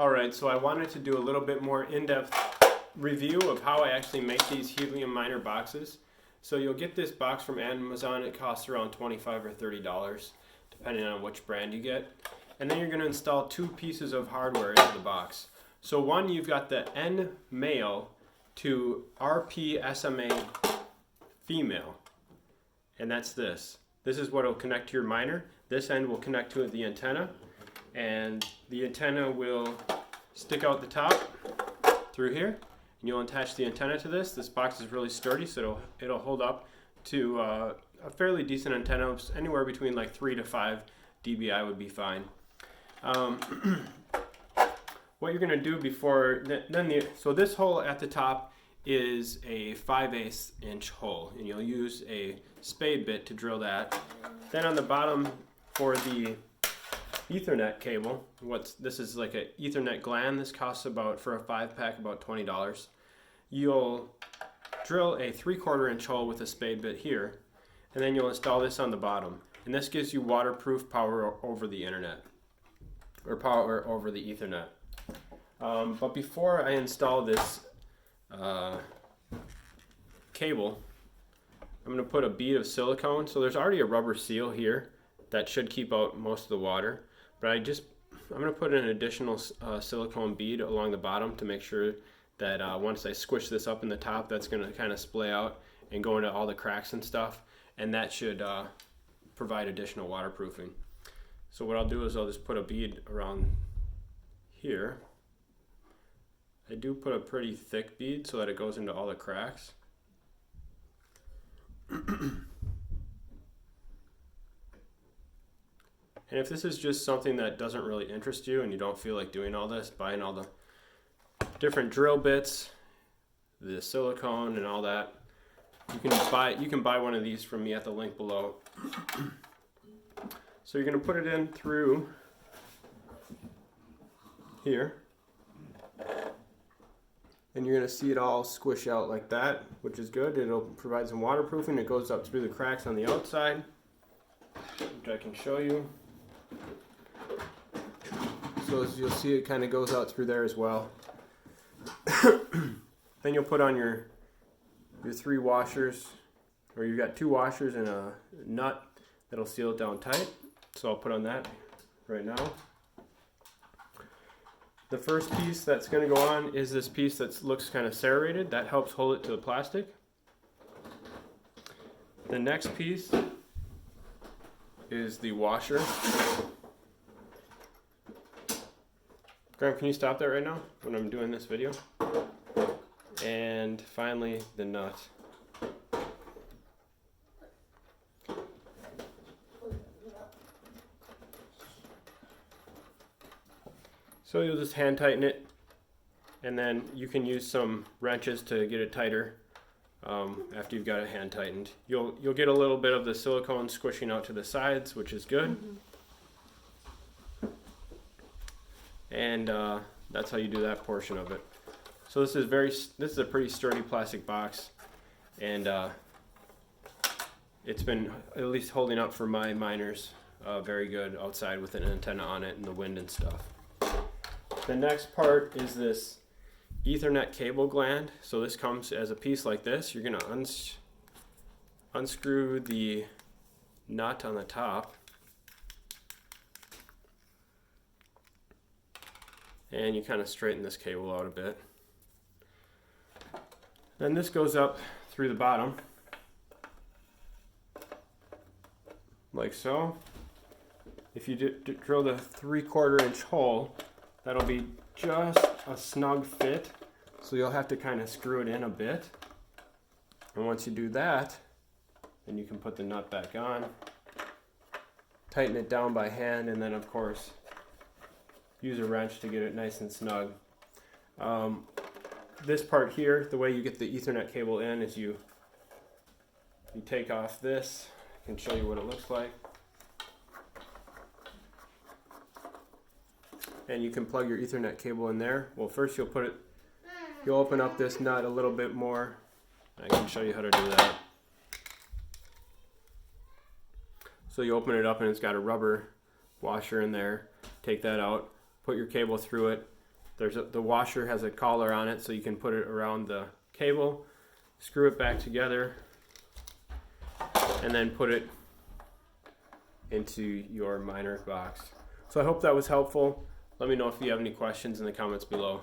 Alright, so I wanted to do a little bit more in-depth review of how I actually make these helium miner boxes. So you'll get this box from Amazon. It costs around $25 or $30 depending on which brand you get. And then you're going to install two pieces of hardware into the box. So one, you've got the N male to RP SMA female, and that's this. This is what will connect to your miner. This end will connect to the antenna, and the antenna will stick out the top through here, and you'll attach the antenna to this. This box is really sturdy, so it'll hold up to a fairly decent antenna. Anywhere between like 3 to 5 dBi would be fine. What you're going to do before so this hole at the top is a 5/8 inch hole, and you'll use a spade bit to drill that. Then on the bottom for the Ethernet cable, this is like an Ethernet gland. This costs about, for a 5-pack, about $20. You'll drill a 3/4 inch hole with a spade bit here, and then you'll install this on the bottom. And this gives you waterproof power over the internet, or power over the Ethernet. But before I install this cable, I'm going to put a bead of silicone. So there's already a rubber seal here that should keep out most of the water, but I'm going to put an additional silicone bead along the bottom to make sure that once I squish this up in the top, that's going to kind of splay out and go into all the cracks and stuff, and that should provide additional waterproofing. So what I'll do is I'll just put a bead around here. I do put a pretty thick bead so that it goes into all the cracks. And if this is just something that doesn't really interest you and you don't feel like doing all this, buying all the different drill bits, the silicone and all that, you can buy one of these from me at the link below. So you're going to put it in through here, and you're going to see it all squish out like that, which is good. It'll provide some waterproofing. It goes up through the cracks on the outside, which I can show you. So as you'll see, it kind of goes out through there as well. Then you'll put on your 3 washers, or you've got 2 washers and a nut that'll seal it down tight. So I'll put on that right now. The first piece that's going to go on is this piece that looks kind of serrated. That helps hold it to the plastic. The next piece is the washer. Graham, can you stop that right now when I'm doing this video? And finally, the nut. So you'll just hand tighten it, and then you can use some wrenches to get it tighter after you've got it hand tightened. You'll get a little bit of the silicone squishing out to the sides, which is good. And that's how you do that portion of it. So this is a pretty sturdy plastic box, and it's been at least holding up for my miners very good outside with an antenna on it and the wind and stuff. The next part is this Ethernet cable gland. So this comes as a piece like this. You're going to unscrew the nut on the top, and you kind of straighten this cable out a bit. Then this goes up through the bottom, like so. If you drill the 3/4 inch hole, that'll be just a snug fit, so you'll have to kind of screw it in a bit. And once you do that, then you can put the nut back on, tighten it down by hand, and then of course use a wrench to get it nice and snug. This part here, the way you get the Ethernet cable in is you take off this. I can show you what it looks like. And you can plug your Ethernet cable in there. Well, first you'll open up this nut a little bit more. I can show you how to do that. So you open it up and it's got a rubber washer in there. Take that out, put your cable through it, The washer has a collar on it, so you can put it around the cable, screw it back together, and then put it into your miner box. So I hope that was helpful. Let me know if you have any questions in the comments below.